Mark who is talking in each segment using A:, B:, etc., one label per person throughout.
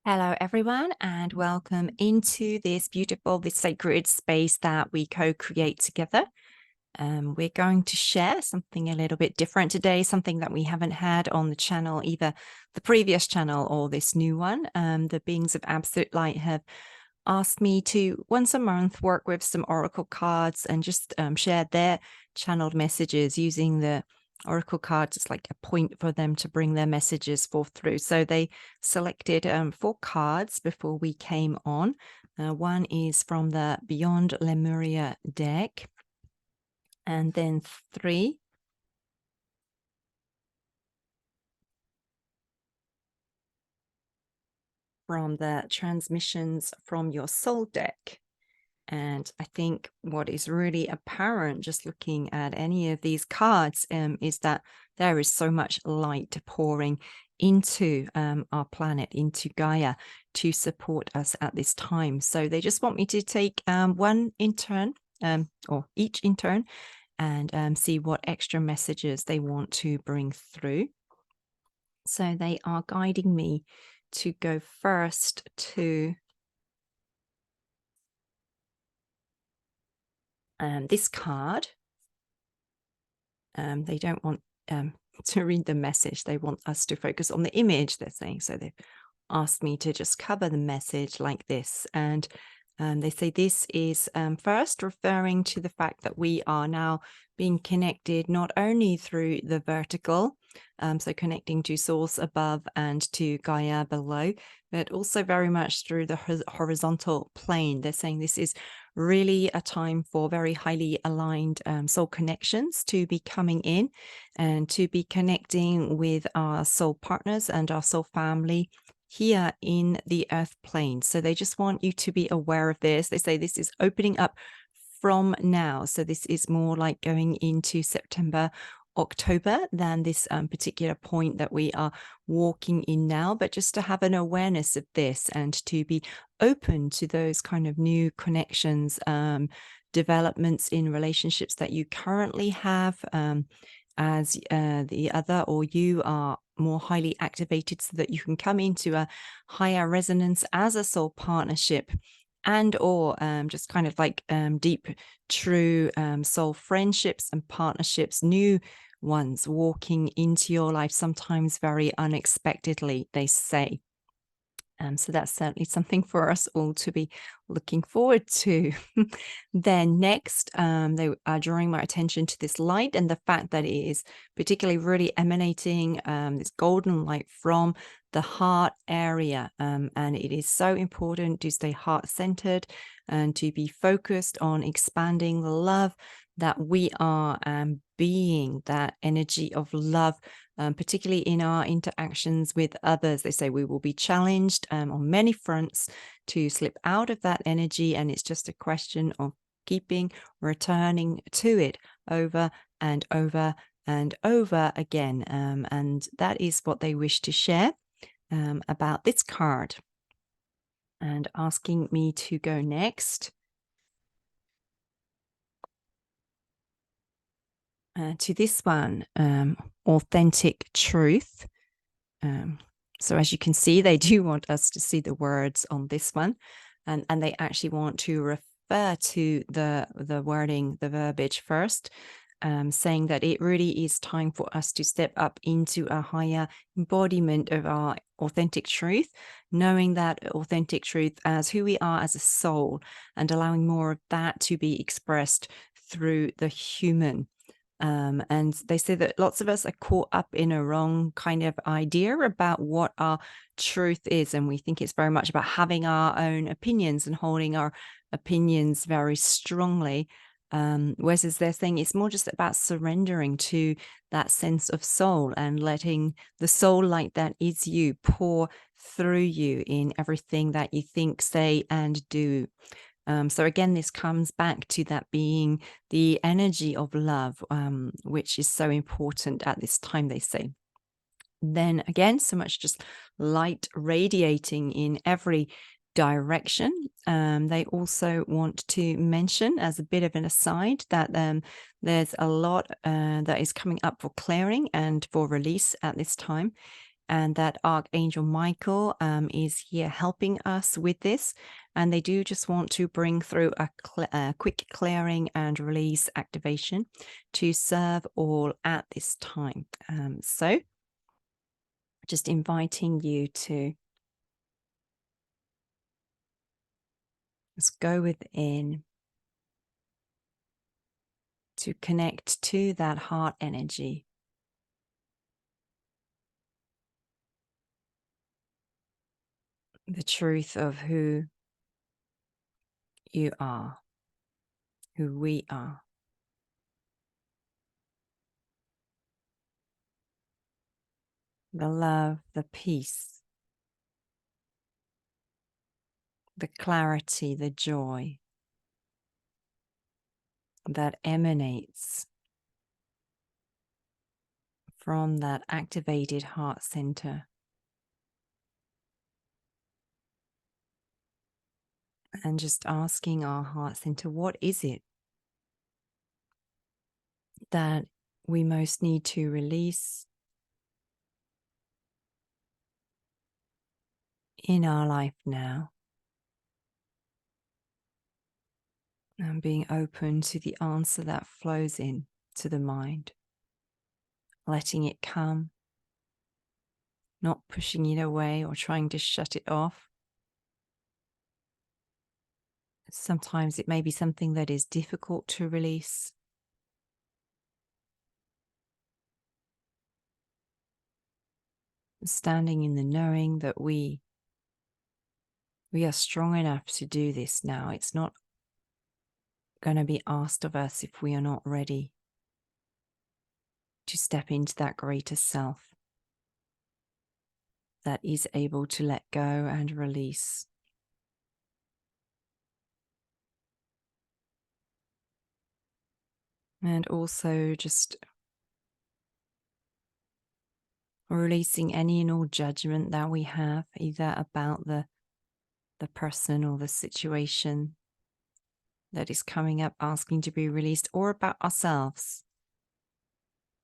A: Hello, everyone, and welcome into this beautiful, this sacred space that we co-create together. We're going to share something a little bit different today, something that we haven't had on the channel, either the previous channel or this new one. The beings of Absolute Light have asked me to once a month work with some oracle cards and just share their channeled messages using the oracle cards. It's like a point for them to bring their messages forth through. So they selected 4 cards before we came on. One is from the Beyond Lemuria deck, and then 3 from the Transmissions from Your Soul deck. And I think what is really apparent just looking at any of these cards is that there is so much light pouring into our planet, into Gaia, to support us at this time. So they just want me to take one in turn, or each in turn, and see what extra messages they want to bring through. So they are guiding me to go first to this card. They don't want to read the message. They want us to focus on the image, they're saying. So they've asked me to just cover the message like this. And they say this is first referring to the fact that we are now being connected not only through the vertical, so connecting to source above and to Gaia below, but also very much through the horizontal plane. They're saying this is really a time for very highly aligned soul connections to be coming in and to be connecting with our soul partners and our soul family here in the earth plane. So they just want you to be aware of this. They say this is opening up from now. So this is more like going into September, October than this particular point that we are walking in now, but just to have an awareness of this and to be open to those kind of new connections, developments in relationships that you currently have, as the other or you are more highly activated, so that you can come into a higher resonance as a soul partnership, and or just kind of like deep, true soul friendships and partnerships, new ones walking into your life, sometimes very unexpectedly, they say. So that's certainly something for us all to be looking forward to. Then next, they are drawing my attention to this light and the fact that it is particularly really emanating this golden light from the heart area. And it is so important to stay heart-centered and to be focused on expanding the love that we are being, that energy of love, particularly in our interactions with others. They say we will be challenged on many fronts to slip out of that energy, and it's just a question of keeping returning to it over and over and over again. And that is what they wish to share about this card, and asking me to go next to this one, authentic truth. So as you can see, they do want us to see the words on this one, and they actually want to refer to the wording, the verbiage first, saying that it really is time for us to step up into a higher embodiment of our authentic truth, knowing that authentic truth as who we are as a soul, and allowing more of that to be expressed through the human. And they say that lots of us are caught up in a wrong kind of idea about what our truth is. And we think it's very much about having our own opinions and holding our opinions very strongly. Whereas they're saying it's more just about surrendering to that sense of soul and letting the soul light that is you pour through you in everything that you think, say, and do. So again, this comes back to that being the energy of love, which is so important at this time, they say. Then again, so much just light radiating in every direction. They also want to mention, as a bit of an aside, that there's a lot that is coming up for clearing and for release at this time. and that Archangel Michael is here helping us with this. And they do just want to bring through a quick clearing and release activation to serve all at this time. So just inviting you to just go within, to connect to that heart energy. The truth of who you are, who we are. The love, the peace, the clarity, the joy that emanates from that activated heart center. And just asking our heart center, what is it that we most need to release in our life now? And being open to the answer that flows in to the mind, letting it come, not pushing it away or trying to shut it off. Sometimes it may be something that is difficult to release. Standing in the knowing that we are strong enough to do this now. It's not going to be asked of us if we are not ready to step into that greater self that is able to let go and release. And also just releasing any and all judgment that we have, either about the person or the situation that is coming up asking to be released, or about ourselves.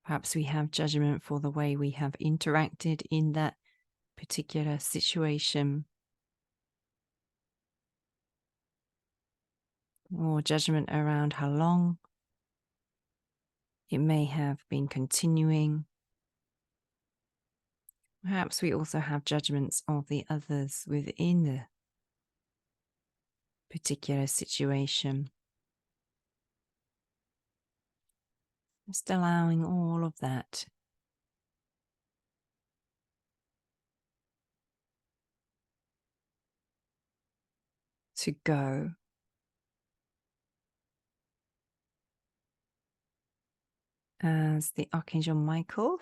A: Perhaps we have judgment for the way we have interacted in that particular situation, or judgment around how long it may have been continuing. Perhaps we also have judgments of the others within the particular situation. Just allowing all of that to go. As the Archangel Michael,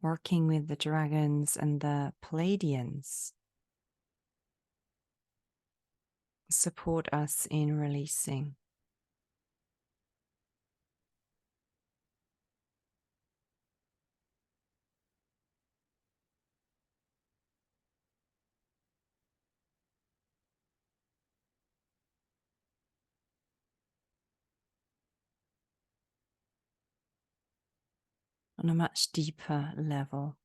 A: working with the dragons and the Pleiadians, support us in releasing. On a much deeper level.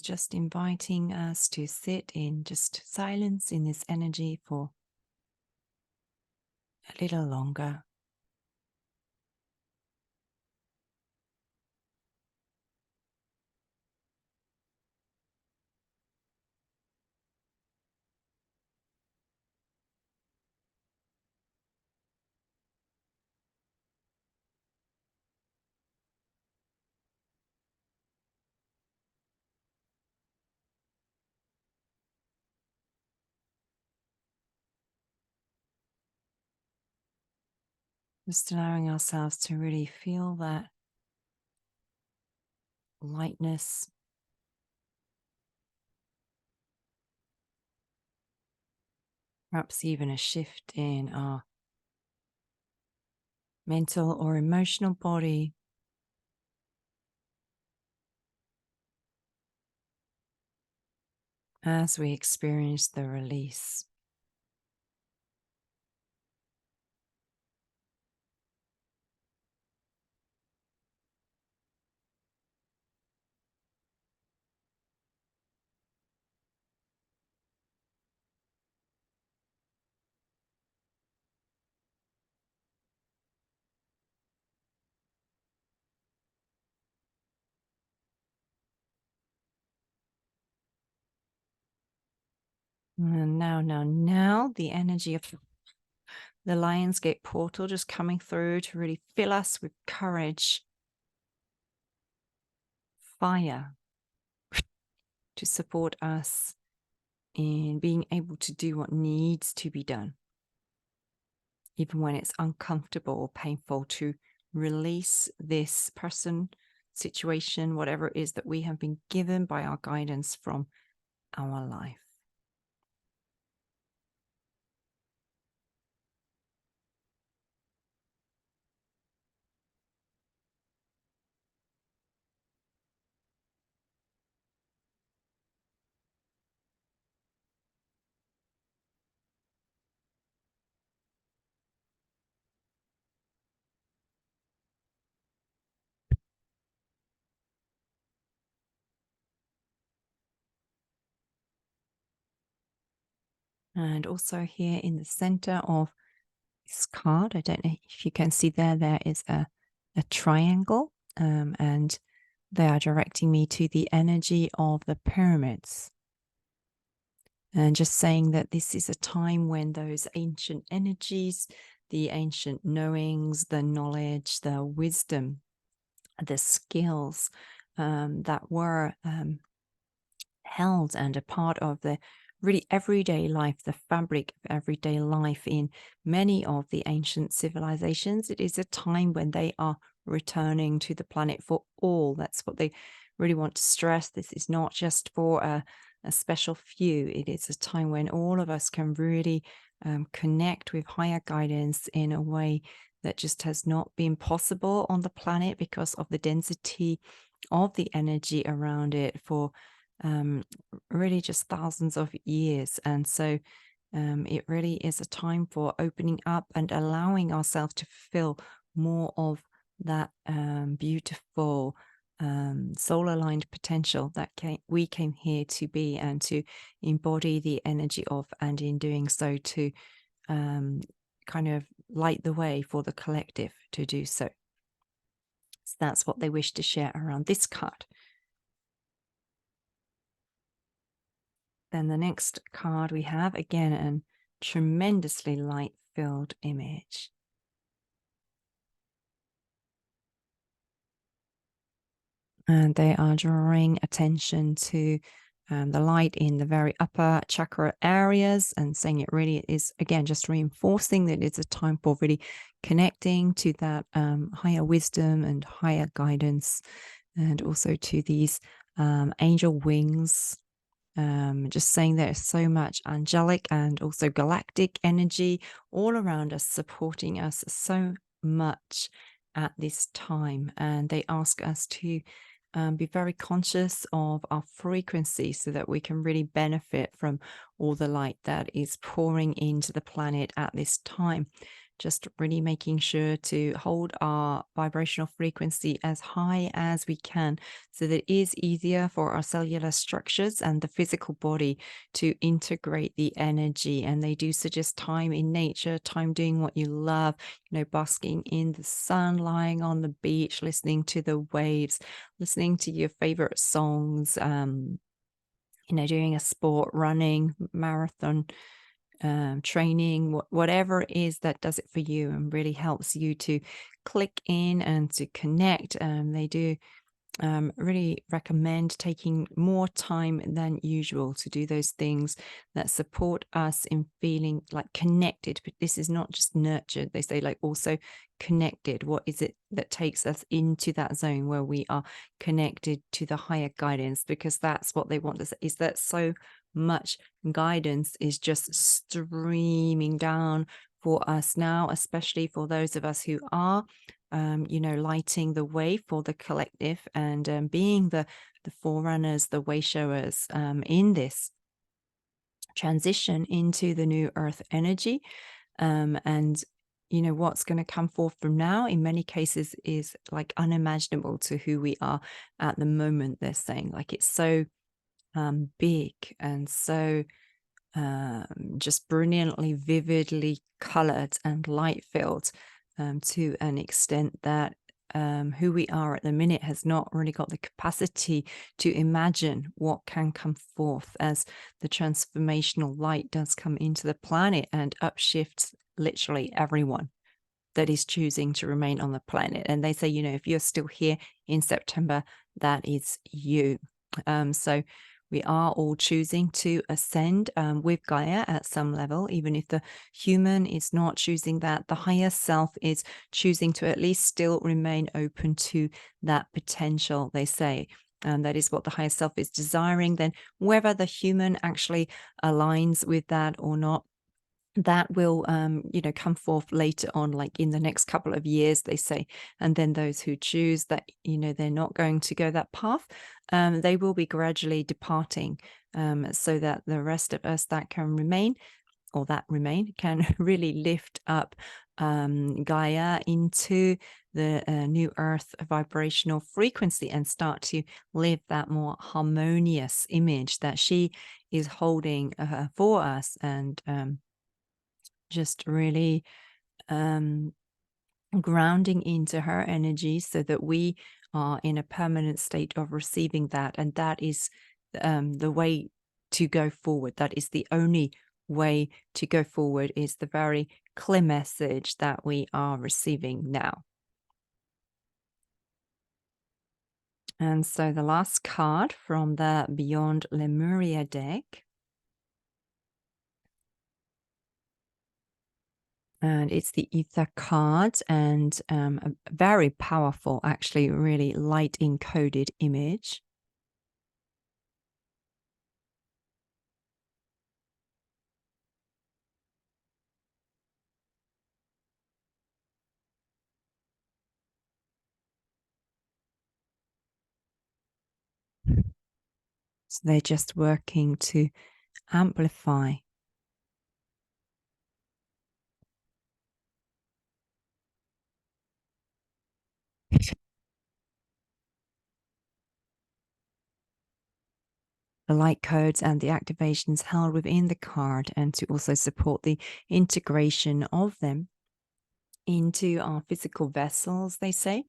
A: Just inviting us to sit in just silence in this energy for a little longer. Just allowing ourselves to really feel that lightness. Perhaps even a shift in our mental or emotional body. As we experience the release. And now, the energy of the Lionsgate portal just coming through to really fill us with courage, fire, to support us in being able to do what needs to be done, even when it's uncomfortable or painful, to release this person, situation, whatever it is that we have been given by our guidance from our life. And also here in the center of this card, I don't know if you can see there is a triangle, and they are directing me to the energy of the pyramids. And just saying that this is a time when those ancient energies, the ancient knowings, the knowledge, the wisdom, the skills that were held and a part of the really everyday life, the fabric of everyday life in many of the ancient civilizations. It is a time when they are returning to the planet for all. That's what they really want to stress. This is not just for a special few. It is a time when all of us can really connect with higher guidance in a way that just has not been possible on the planet because of the density of the energy around it for really just thousands of years. And so it really is a time for opening up and allowing ourselves to feel more of that beautiful soul-aligned potential that we came here to be and to embody the energy of, and in doing so to kind of light the way for the collective to do so. So that's what they wish to share around this card. Then the next card we have, again, a tremendously light-filled image. And they are drawing attention to the light in the very upper chakra areas and saying it really is, again, just reinforcing that it's a time for really connecting to that higher wisdom and higher guidance, and also to these angel wings. Just saying there's so much angelic and also galactic energy all around us, supporting us so much at this time. And they ask us to be very conscious of our frequency so that we can really benefit from all the light that is pouring into the planet at this time. Just really making sure to hold our vibrational frequency as high as we can so that it is easier for our cellular structures and the physical body to integrate the energy. And they do suggest time in nature, time doing what you love, basking in the sun, lying on the beach, listening to the waves, listening to your favorite songs, doing a sport, running, marathon, training, whatever it is that does it for you and really helps you to click in and to connect. They do really recommend taking more time than usual to do those things that support us in feeling like connected. But this is not just nurtured, they say, like also connected. What is it that takes us into that zone where we are connected to the higher guidance? Because that's what they want us, is that so much guidance is just streaming down for us now, especially for those of us who are lighting the way for the collective and being the forerunners, the way showers in this transition into the new earth energy. And what's going to come forth from now in many cases is like unimaginable to who we are at the moment. They're saying like it's so big and so just brilliantly, vividly colored and light filled to an extent that who we are at the minute has not really got the capacity to imagine what can come forth as the transformational light does come into the planet and upshifts literally everyone that is choosing to remain on the planet. And they say, if you're still here in September, that is you. So we are all choosing to ascend with Gaia at some level, even if the human is not choosing that. The higher self is choosing to at least still remain open to that potential, they say. And that is what the higher self is desiring. Then whether the human actually aligns with that or not, that will come forth later on, like in the next couple of years, they say. And then those who choose that they're not going to go that path, they will be gradually departing, so that the rest of us that can remain can really lift up Gaia into the new earth vibrational frequency and start to live that more harmonious image that she is holding for us. And just really grounding into her energy so that we are in a permanent state of receiving that. And that is the way to go forward. That is the only way to go forward, is the very clear message that we are receiving now. And so the last card from the Beyond Lemuria deck, and it's the Ether card, and a very powerful, actually really light encoded image. So they're just working to amplify the light codes and the activations held within the card, and to also support the integration of them into our physical vessels, they say.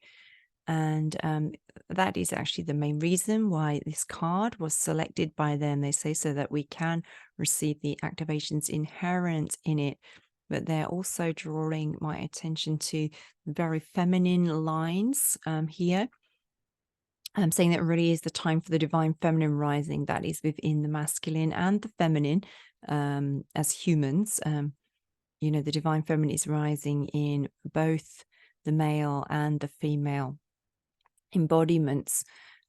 A: And that is actually the main reason why this card was selected by them, they say, so that we can receive the activations inherent in it. But they're also drawing my attention to very feminine lines here. I'm saying that it really is the time for the divine feminine rising that is within the masculine and the feminine as humans. The divine feminine is rising in both the male and the female embodiments,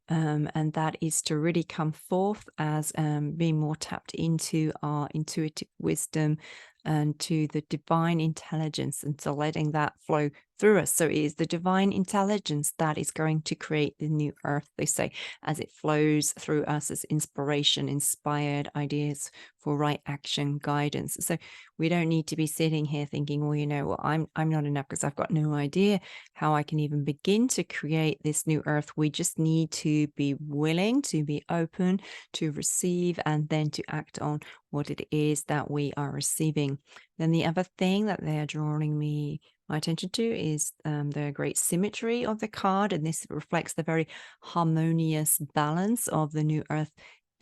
A: and that is to really come forth as being more tapped into our intuitive wisdom and to the divine intelligence, and to letting that flow through us. So it is the divine intelligence that is going to create the new earth, they say, as it flows through us as inspiration, inspired ideas for right action, guidance. So we don't need to be sitting here thinking, well, I'm not enough because I've got no idea how I can even begin to create this new earth. We just need to be willing, to be open, to receive, and then to act on what it is that we are receiving. Then the other thing that they're drawing my attention to is the great symmetry of the card, and this reflects the very harmonious balance of the new earth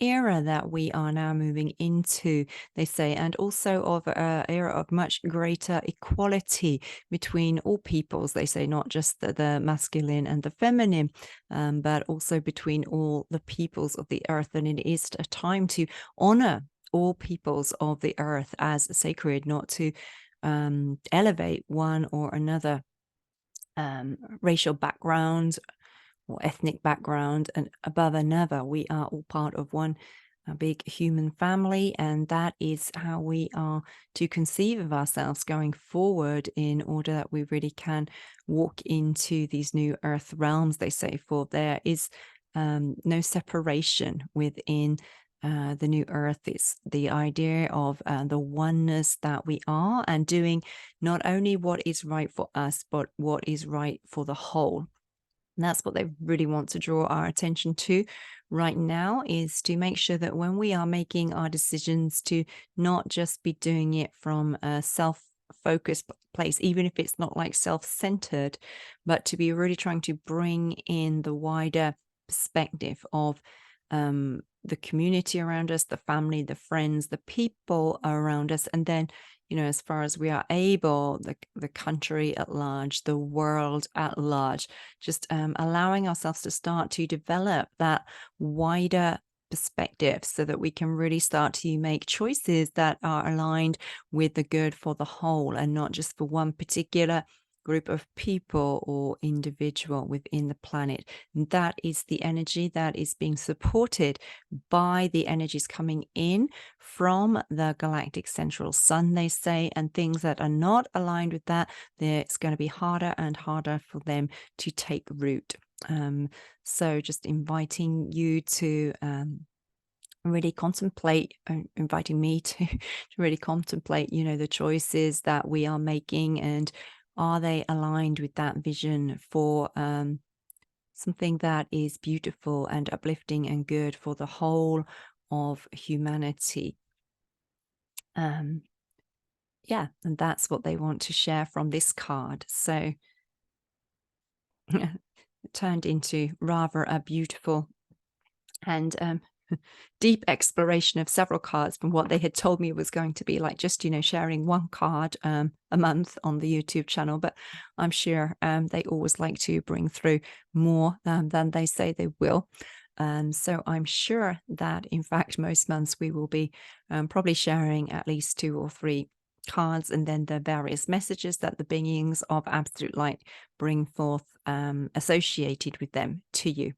A: era that we are now moving into, they say, and also of an era of much greater equality between all peoples, they say, not just the masculine and the feminine, but also between all the peoples of the earth. And it is a time to honor all peoples of the earth as sacred, not to elevate one or another racial background or ethnic background and above another. We are all part of one big human family, and that is how we are to conceive of ourselves going forward, in order that we really can walk into these new earth realms, they say, for there is no separation within the new earth. It's the idea of the oneness that we are, and doing not only what is right for us, but what is right for the whole. And that's what they really want to draw our attention to right now, is to make sure that when we are making our decisions, to not just be doing it from a self-focused place, even if it's not like self-centered, but to be really trying to bring in the wider perspective of the community around us, the family, the friends, the people around us, and then, as far as we are able, the country at large, the world at large, just allowing ourselves to start to develop that wider perspective, so that we can really start to make choices that are aligned with the good for the whole, and not just for one particular group of people or individual within the planet. And that is the energy that is being supported by the energies coming in from the galactic central sun, they say, and things that are not aligned with that, it's going to be harder and harder for them to take root. So just inviting you to really contemplate, inviting me to really contemplate, the choices that we are making, and are they aligned with that vision for something that is beautiful and uplifting and good for the whole of humanity. Yeah, and that's what they want to share from this card. So it turned into rather a beautiful and deep exploration of several cards from what they had told me it was going to be, like just sharing one card a month on the YouTube channel. But I'm sure they always like to bring through more than they say they will. So I'm sure that, in fact, most months we will be probably sharing at least 2 or 3 cards, and then the various messages that the beings of absolute light bring forth associated with them to you.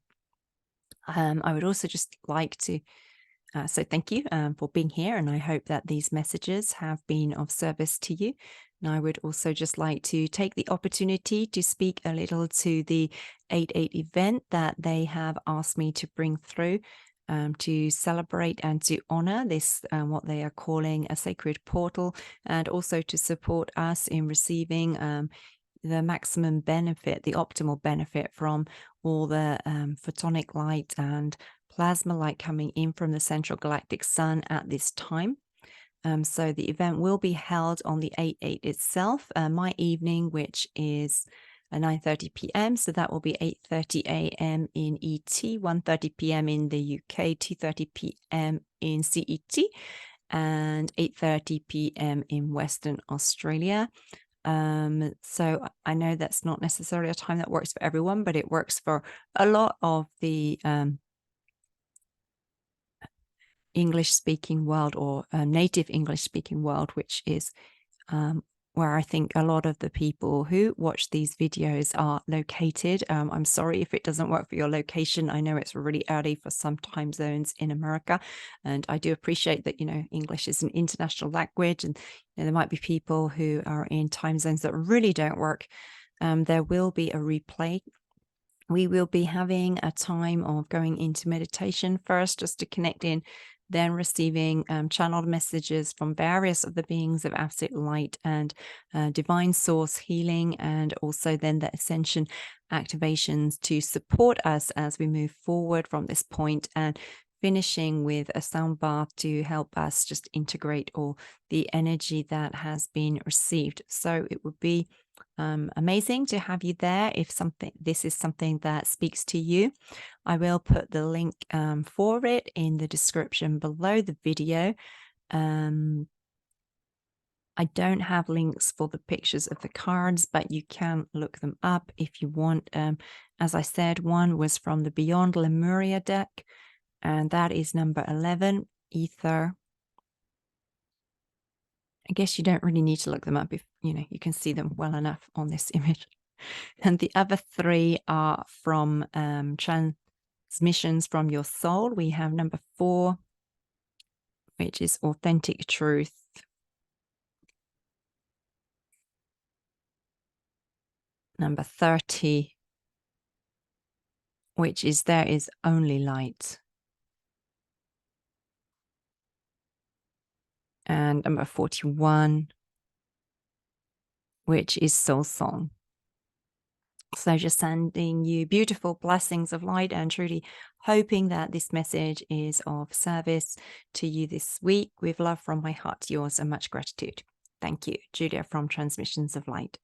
A: I would also just like to say thank you for being here, and I hope that these messages have been of service to you. And I would also just like to take the opportunity to speak a little to the 8/8 event that they have asked me to bring through to celebrate and to honor this, what they are calling a sacred portal, and also to support us in receiving the maximum benefit, the optimal benefit from all the photonic light and plasma light coming in from the central galactic sun at this time. So the event will be held on the 8/8 itself, my evening, which is 9:30 p.m. So that will be 8:30 a.m. in ET, 1:30 p.m. in the UK, 2:30 p.m. in CET, and 8:30 p.m. in Western Australia. So I know that's not necessarily a time that works for everyone, but it works for a lot of the English speaking world, or native English speaking world, which is where I think a lot of the people who watch these videos are located. I'm sorry if it doesn't work for your location. I know it's really early for some time zones in America, and I do appreciate that, English is an international language, and there might be people who are in time zones that really don't work. There will be a replay. We will be having a time of going into meditation first, just to connect in, then receiving channeled messages from various of the beings of absolute light and divine source healing, and also then the ascension activations to support us as we move forward from this point, and finishing with a sound bath to help us just integrate all the energy that has been received. So it would be amazing to have you there. If this is something that speaks to you, I will put the link for it in the description below the video. I don't have links for the pictures of the cards, but you can look them up if you want. As I said, one was from the Beyond Lemuria deck, and that is number 11, Ether. I guess you don't really need to look them up if you can see them well enough on this image. And the other 3 are from Transmissions from Your Soul. We have number 4, which is Authentic Truth. Number 30, which is There Is Only Light. And number 41, which is Soul Song. So just sending you beautiful blessings of light and truly hoping that this message is of service to you this week. With love from my heart, yours, and much gratitude. Thank you. Julia from Transmissions of Light.